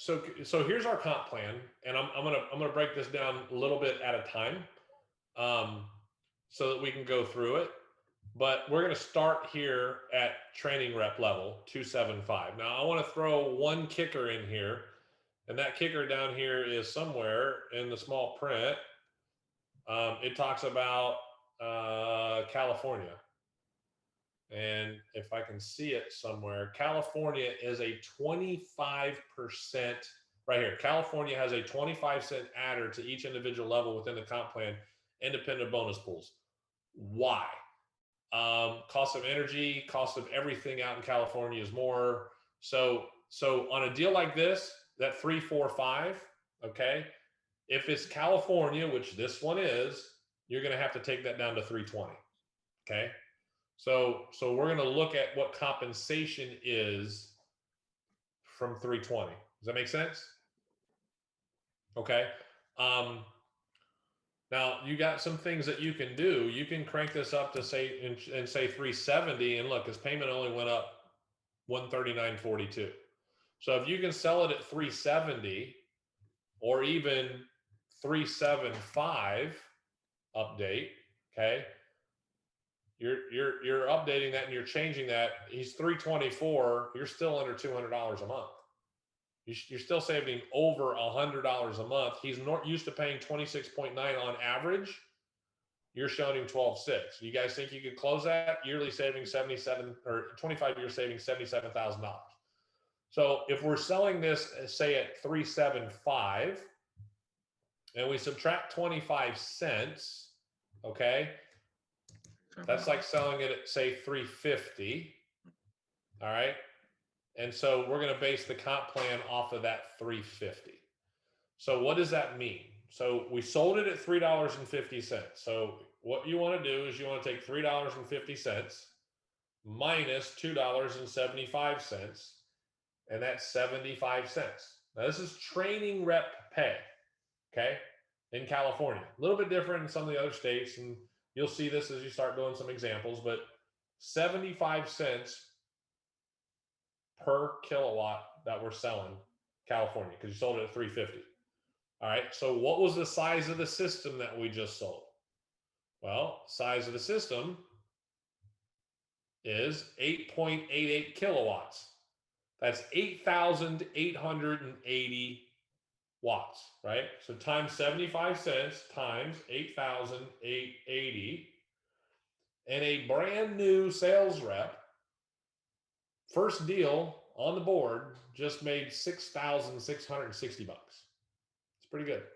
So here's our comp plan, and I'm gonna break this down a little bit at a time, um, so that we can go through it. But we're gonna start here at training rep level 275. Now I want to throw one kicker in here, and that kicker down here is somewhere in the small print. It talks about California. And if I can see it somewhere, California is a 25%, right here. California has a 25-cent adder to each individual level within the comp plan, independent bonus pools. Why? Cost of energy, cost of everything out in California is more. So on a deal like this, that 345, okay, if it's California, which this one is, you're going to have to take that down to 320, okay? So we're going to look at what compensation is from 320. Does that make sense? Okay. Now you got some things that you can do. You can crank this up to say and say 370, and look, his payment only went up 139.42. So if you can sell it at 370 or even 375 update, okay? You're updating that and you're changing that. He's 324. You're still under $200 a month. You're still saving over $100 a month. He's used to paying 26.9 on average. You're showing him 12.6. You guys think you could close that? Yearly saving 77 or 25 year saving $77,000. So if we're selling this, say at 375, and we subtract 25 cents, okay? That's like selling it at, say, 350. All right. And so we're going to base the comp plan off of that 350. So what does that mean? So we sold it at $3.50. So what you want to do is you want to take $3.50 minus $2.75, and that's 75 cents. Now this is training rep pay, okay, in California. A little bit different in some of the other states, and you'll see this as you start doing some examples, but 75 cents per kilowatt that we're selling California, because you sold it at 350. All right, so what was the size of the system that we just sold? Well, size of the system is 8.88 kilowatts. That's 8,880 watts, right? So times 75 cents times 8,880, and a brand new sales rep, first deal on the board, just made $6,660. It's pretty good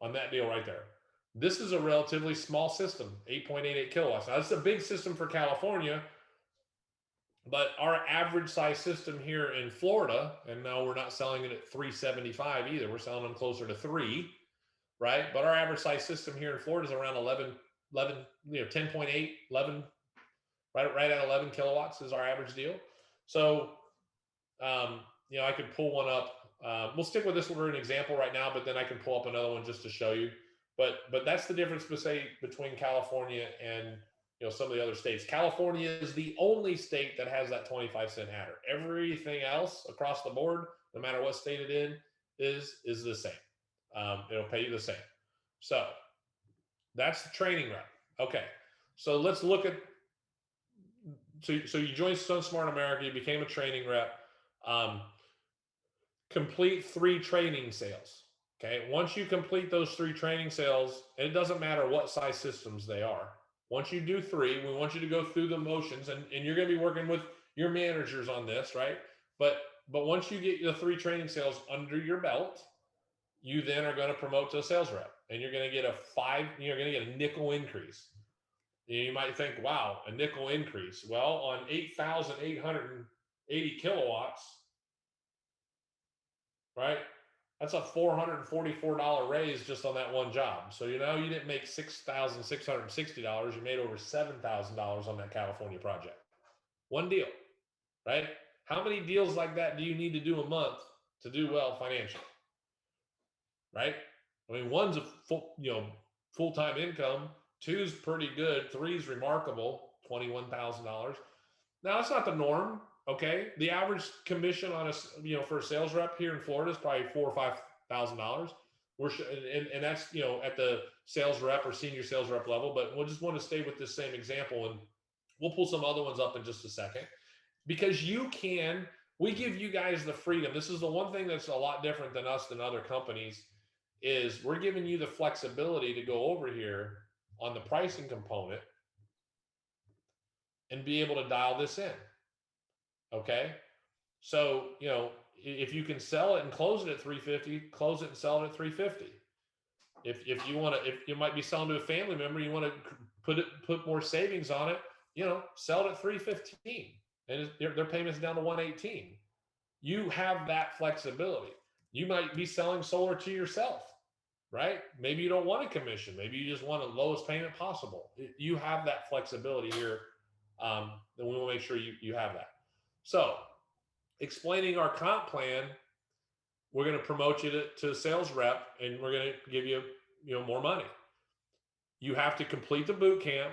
on that deal right there. This is a relatively small system, 8.88 kilowatts. Now, this is a big system for California, but our average size system here in Florida, and now we're not selling it at 375 either. We're selling them closer to 3, right? But our average size system here in Florida is around 10.8, 11, right at 11 kilowatts is our average deal. So, I could pull one up. We'll stick with this one for an example right now, but then I can pull up another one just to show you. But that's the difference between California and some of the other states. California is the only state that has that 25-cent adder. Everything else across the board, no matter what state it in, is the same. It'll pay you the same. So that's the training rep. Okay, so let's look at. So you joined SunSmart America. You became a training rep. Complete 3 training sales. Okay, once you complete those 3 training sales, and it doesn't matter what size systems they are. Once you do 3, we want you to go through the motions, and you're going to be working with your managers on this, right? But once you get the 3 training sales under your belt, you then are going to promote to a sales rep, and you're going to get a nickel increase. You might think, wow, a nickel increase. Well, on 8,880 kilowatts, right? That's a $444 raise just on that one job. So you didn't make $6,660. You made over $7,000 on that California project. One deal, right? How many deals like that do you need to do a month to do well financially? Right? I mean, one's a full-time income. 2's pretty good. 3's remarkable, $21,000. Now, it's not the norm. Okay, the average commission on for a sales rep here in Florida is probably $4,000 or $5,000. And that's at the sales rep or senior sales rep level. But we'll just want to stay with this same example, and we'll pull some other ones up in just a second, because we give you guys the freedom. This is the one thing that's a lot different than us than other companies, is we're giving you the flexibility to go over here on the pricing component and be able to dial this in. Okay. So, if you can sell it and close it at 350, close it and sell it at 350. If you might be selling to a family member, you want to put more savings on it, sell it at 315 and their payment's down to 118. You have that flexibility. You might be selling solar to yourself, right? Maybe you don't want a commission. Maybe you just want the lowest payment possible. You have that flexibility here. Then we will make sure you have that. So, explaining our comp plan, we're going to promote you to a sales rep, and we're going to give you more money. You have to complete the boot camp,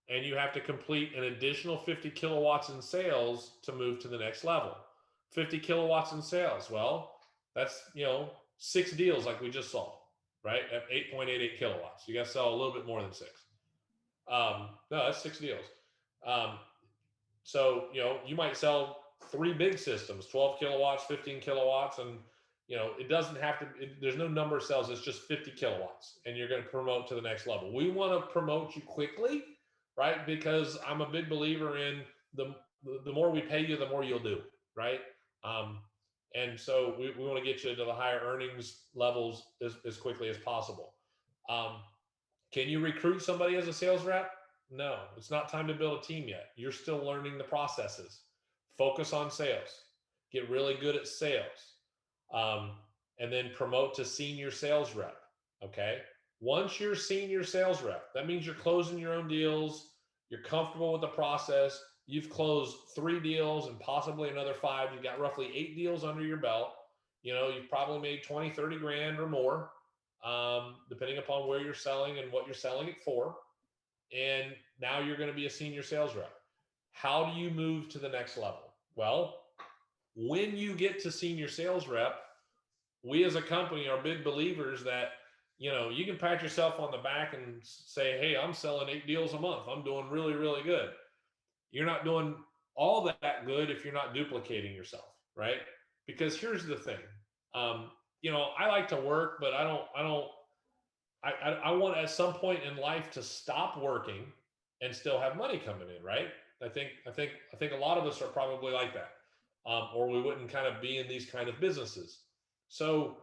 and you have to complete an additional 50 kilowatts in sales to move to the next level. 50 kilowatts in sales. Well, that's 6 deals like we just saw, right? At 8.88 kilowatts. You got to sell a little bit more than 6. No, that's 6 deals. So you might sell 3 big systems, 12 kilowatts, 15 kilowatts, and it doesn't have to, there's no number of sales, it's just 50 kilowatts, and you're going to promote to the next level. We want to promote you quickly, right? Because I'm a big believer in the more we pay you, the more you'll do, right? And so we want to get you to the higher earnings levels as quickly as possible. Can you recruit somebody as a sales rep? No, it's not time to build a team yet. You're still learning the processes. Focus on sales. Get really good at sales. And then promote to senior sales rep. Okay. Once you're senior sales rep, that means you're closing your own deals. You're comfortable with the process. You've closed 3 deals and possibly another 5. You've got roughly 8 deals under your belt. You've probably made 20, 30 grand or more, depending upon where you're selling and what you're selling it for. And now you're going to be a senior sales rep. How do you move to the next level? Well, when you get to senior sales rep, we as a company are big believers that, you can pat yourself on the back and say, hey, I'm selling 8 deals a month. I'm doing really, really good. You're not doing all that good if you're not duplicating yourself, right? Because here's the thing. I like to work, but I want at some point in life to stop working and still have money coming in, right? I think a lot of us are probably like that, or we wouldn't kind of be in these kind of businesses. So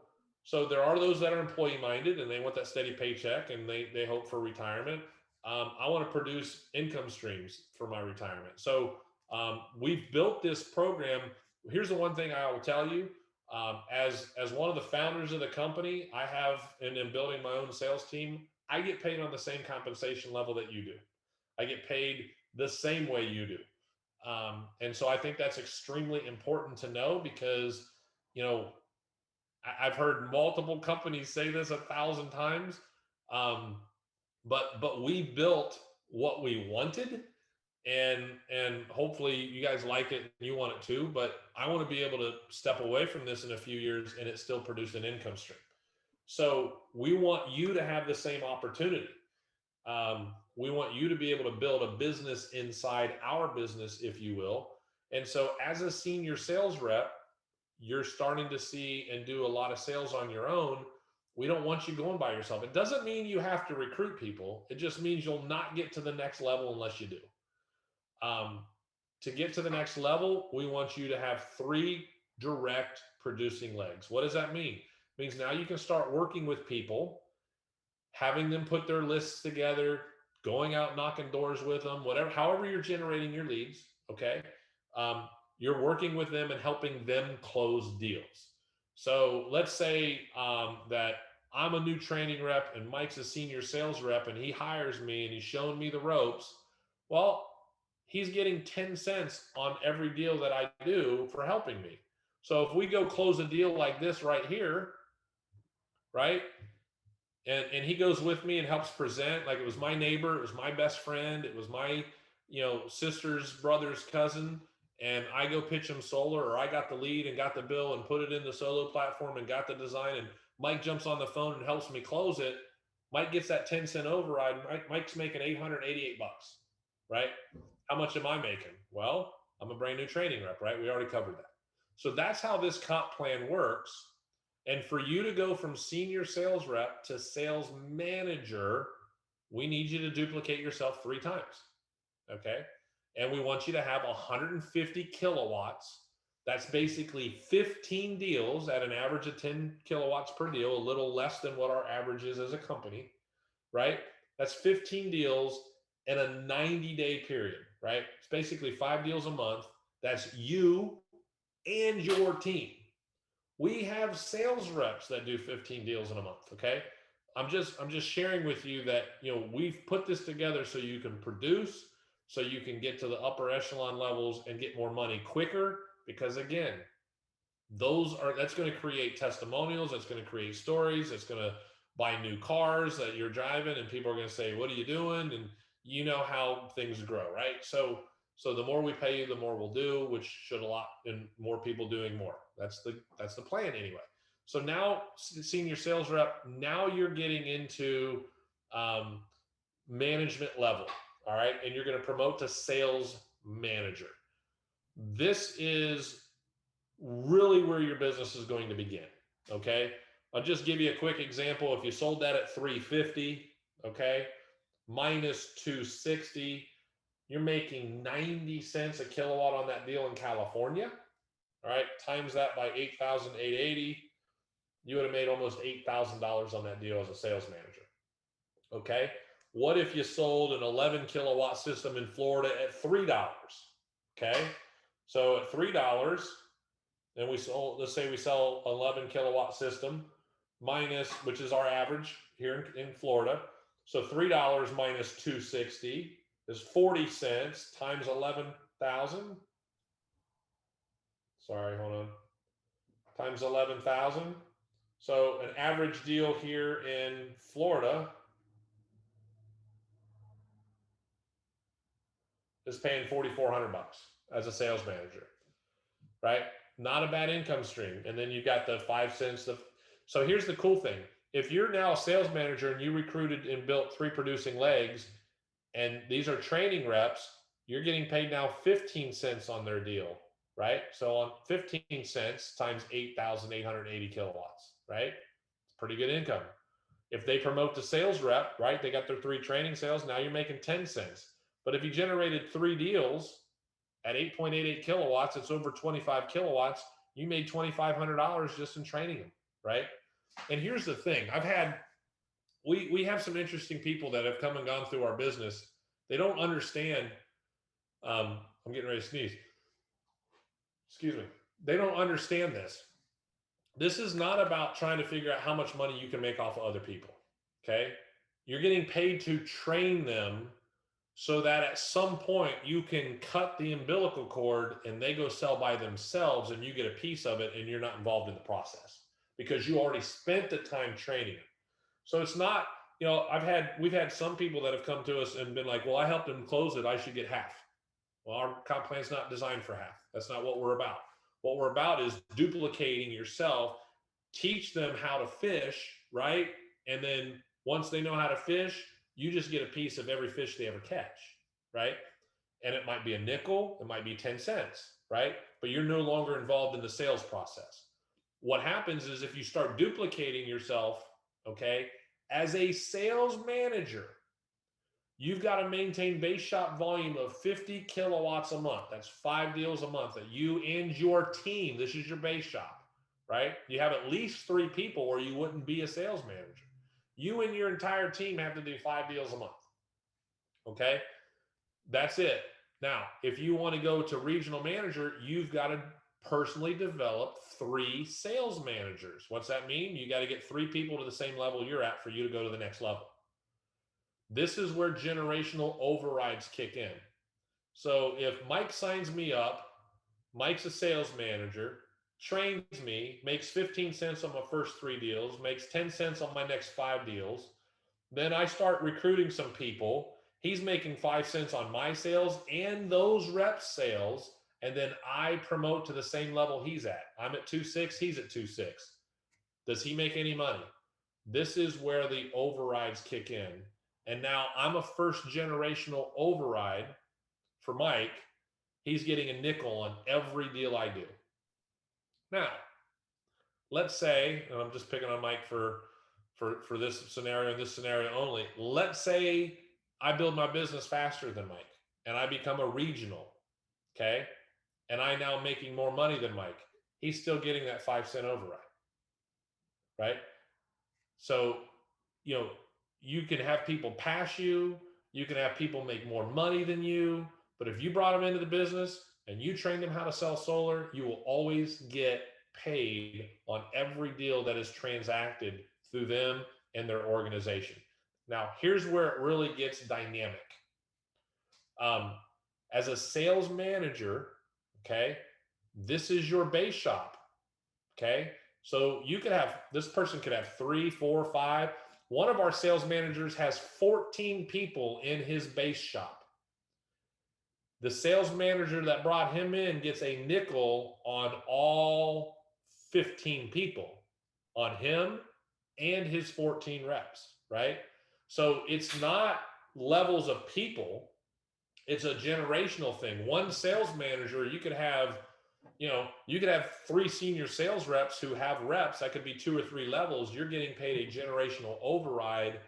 there are those that are employee minded and they want that steady paycheck and they hope for retirement. I want to produce income streams for my retirement. So we've built this program. Here's the one thing I will tell you. As one of the founders of the company, I have, and in building my own sales team, I get paid on the same compensation level that you do. I get paid the same way you do. And so I think that's extremely important to know, because, I've heard multiple companies say this 1,000 times. But we built what we wanted, and hopefully you guys like it and you want it too, but I want to be able to step away from this in a few years and it still produce an income stream. So we want you to have the same opportunity. We want you to be able to build a business inside our business, if you will. And so as a senior sales rep, you're starting to see and do a lot of sales on your own. We don't want you going by yourself. It doesn't mean you have to recruit people. It just means you'll not get to the next level unless you do. To get to the next level, we want you to have 3 direct producing legs. What does that mean? It means now you can start working with people, having them put their lists together, going out knocking doors with them, however you're generating your leads, okay? You're working with them and helping them close deals. So let's say that I'm a new training rep and Mike's a senior sales rep and he hires me and he's showing me the ropes. Well, he's getting 10 cents on every deal that I do for helping me. So if we go close a deal like this right here, right? And he goes with me and helps present, like it was my neighbor, it was my best friend, it was my, sister's brother's cousin. and I go pitch them solar, or I got the lead and got the bill and put it in the solo platform and got the design, and Mike jumps on the phone and helps me close it. Mike gets that 10-cent override. Mike's making 888 bucks, right? How much am I making? Well, I'm a brand new training rep, right? We already covered that. So that's how this comp plan works. And for you to go from senior sales rep to sales manager, we need you to duplicate yourself 3 times. Okay. And we want you to have 150 kilowatts. That's basically 15 deals at an average of 10 kilowatts per deal, a little less than what our average is as a company, right? That's 15 deals in a 90-day period, right? It's basically 5 deals a month. That's you and your team. We have sales reps that do 15 deals in a month, okay? I'm just sharing with you that, we've put this together so you can produce, so you can get to the upper echelon levels and get more money quicker, because again, that's going to create testimonials, that's going to create stories, that's going to buy new cars that you're driving, and people are going to say, what are you doing? And you know how things grow, right? So the more we pay you, the more we'll do, which should a lot in more people doing more. That's the plan anyway. So now, senior sales rep, now you're getting into management level, all right? And you're going to promote to sales manager. This is really where your business is going to begin, okay? I'll just give you a quick example. If you sold that at 350, okay, minus 260, you're making 90 cents a kilowatt on that deal in California, all right? Times that by 8,880, you would have made almost $8,000 on that deal as a sales manager, okay? What if you sold an 11 kilowatt system in Florida at $3, okay? So at $3, and let's say we sell 11 kilowatt system minus, which is our average here in Florida. So $3 minus 260 is 40 cents times 11,000. Sorry, hold on. Times 11,000. So an average deal here in Florida is paying 4,400 bucks as a sales manager, right? Not a bad income stream. And then you got the 5 cents. So here's the cool thing. If you're now a sales manager and you recruited and built 3 producing legs, and these are training reps, you're getting paid now 15 cents on their deal, right? So on 15 cents times 8,880 kilowatts, right? It's pretty good income. If they promote to sales rep, right, they got their 3 training sales, now you're making 10 cents. But if you generated 3 deals at 8.88 kilowatts, it's over 25 kilowatts, you made $2,500 just in training them, right? And here's the thing. We have some interesting people that have come and gone through our business. They don't understand. I'm getting ready to sneeze. Excuse me. They don't understand this. This is not about trying to figure out how much money you can make off of other people. Okay. You're getting paid to train them so that at some point you can cut the umbilical cord and they go sell by themselves and you get a piece of it and you're not involved in the process because you already spent the time training them. So it's not, we've had some people that have come to us and been like, well, I helped them close it, I should get half. Well, our comp plan's not designed for half. That's not what we're about. What we're about is duplicating yourself, teach them how to fish, right? And then once they know how to fish, you just get a piece of every fish they ever catch, right? And it might be a nickel, it might be 10 cents, right? But you're no longer involved in the sales process. What happens is if you start duplicating yourself, okay, as a sales manager, you've got to maintain base shop volume of 50 kilowatts a month. That's 5 deals a month that you and your team, this is your base shop, right? You have at least 3 people or you wouldn't be a sales manager. You and your entire team have to do 5 deals a month, okay? That's it. Now, if you want to go to regional manager, you've got to personally develop 3 sales managers. What's that mean? You got to get 3 people to the same level you're at for you to go to the next level. This is where generational overrides kick in. So if Mike signs me up, Mike's a sales manager, trains me, makes 15 cents on my first 3 deals, makes 10 cents on my next 5 deals. Then I start recruiting some people. He's making 5 cents on my sales and those reps' sales and then I promote to the same level he's at. I'm at 2.6, he's at 2.6. Does he make any money? This is where the overrides kick in. And now I'm a first generational override for Mike. He's getting a nickel on every deal I do. Now, let's say, and I'm just picking on Mike for this scenario and this scenario only. Let's say I build my business faster than Mike and I become a regional, okay? And I now making more money than Mike. He's still getting that 5-cent override, right? So, you know, you can have people pass you, you can have people make more money than you, but if you brought them into the business and you trained them how to sell solar, you will always get paid on every deal that is transacted through them and their organization. Now, here's where it really gets dynamic. As a sales manager, okay, this is your base shop, okay? So you could have, this person could have 3, 4, 5. One of our sales managers has 14 people in his base shop. The sales manager that brought him in gets a nickel on all 15 people, on him and his 14 reps, right? So it's not levels of people, it's a generational thing. One sales manager, you could have, you know, you could have 3 senior sales reps who have reps. That could be 2 or 3 levels. You're getting paid a generational override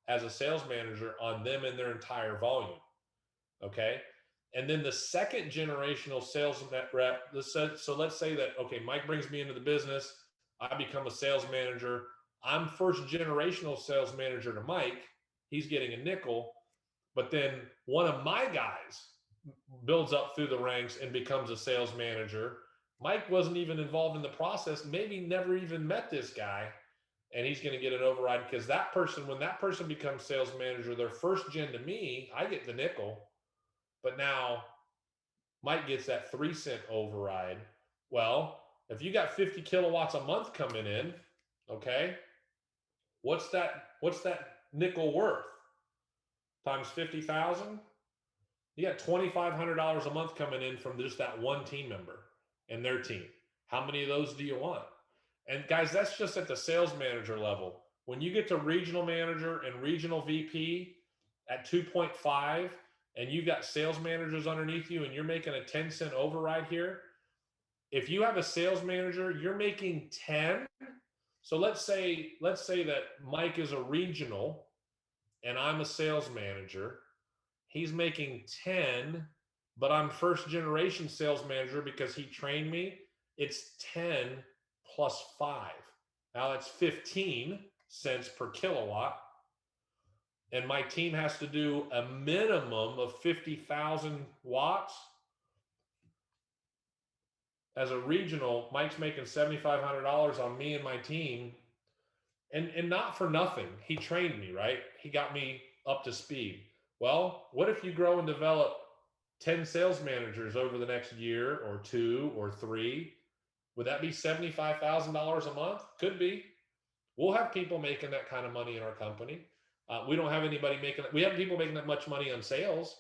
as a sales manager on them and their entire volume. Okay. And then the second generational sales rep, so let's say that, okay, Mike brings me into the business. I become a sales manager. I'm first generational sales manager to Mike. He's getting a nickel. But then one of my guys builds up through the ranks and becomes a sales manager. Mike wasn't even involved in the process, maybe never even met this guy, and he's going to get an override because that person, when that person becomes sales manager, they're first gen to me, I get the nickel, but now Mike gets that 3-cent override. Well, if you got 50 kilowatts a month coming in, okay, what's that nickel worth? Times 50,000? You got $2,500 a month coming in from just that one team member and their team. How many of those do you want? And guys, that's just at the sales manager level. When you get to regional manager and regional VP at 2.5, and you got sales managers underneath you and you're making a 10-cent override here, if you have a sales manager, you're making 10. So let's say that Mike is a regional and I'm a sales manager. He's making 10, but I'm first generation sales manager because he trained me. It's 10 plus 5. Now that's 15 cents per kilowatt. And my team has to do a minimum of 50,000 watts. As a regional, Mike's making $7,500 on me and my team. And not for nothing. He trained me, right? He got me up to speed. Well, what if you grow and develop 10 sales managers over the next year or 2 or 3? Would that be $75,000 a month? Could be. We'll have people making that kind of money in our company. We don't have anybody making that. We have people making that much money on sales.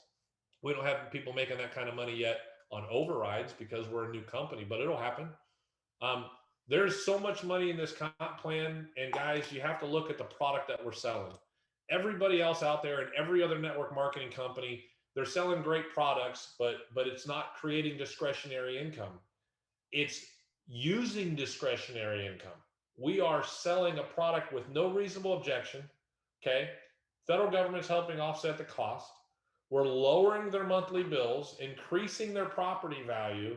We don't have people making that kind of money yet on overrides because we're a new company, but it'll happen. There's so much money in this comp plan. And guys, you have to look at the product that we're selling. Everybody else out there and every other network marketing company, they're selling great products, but it's not creating discretionary income. It's using discretionary income. We are selling a product with no reasonable objection. Okay. Federal government's helping offset the cost. We're lowering their monthly bills, increasing their property value.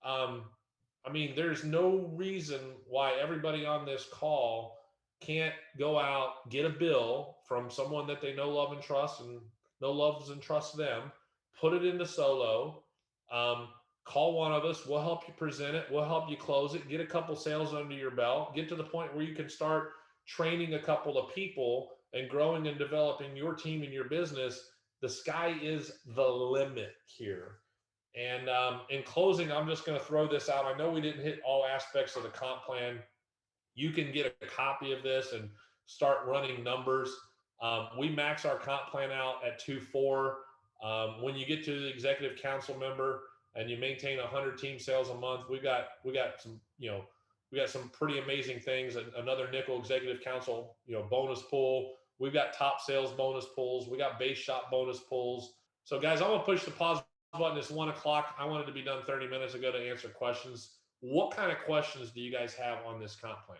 I mean, there's no reason why everybody on this call can't go out, get a bill from someone that they know, love, and trust, and know, loves, and trusts them, put it into Solo, call one of us, we'll help you present it, we'll help you close it, get a couple sales under your belt, get to the point where you can start training a couple of people and growing and developing your team and your business. The sky is the limit here. And in closing, I'm just going to throw this out. I know we didn't hit all aspects of the comp plan. You can get a copy of this and start running numbers. We max our comp plan out at 2.4. When you get to the executive council member, and you maintain 100 team sales a month, we got some, we got some pretty amazing things. Another nickel executive council, bonus pool. We've got top sales bonus pools. We got base shop bonus pools. So guys, I'm gonna push the pause button. It's 1 o'clock. I wanted to be done 30 minutes ago to answer questions. What kind of questions do you guys have on this comp plan?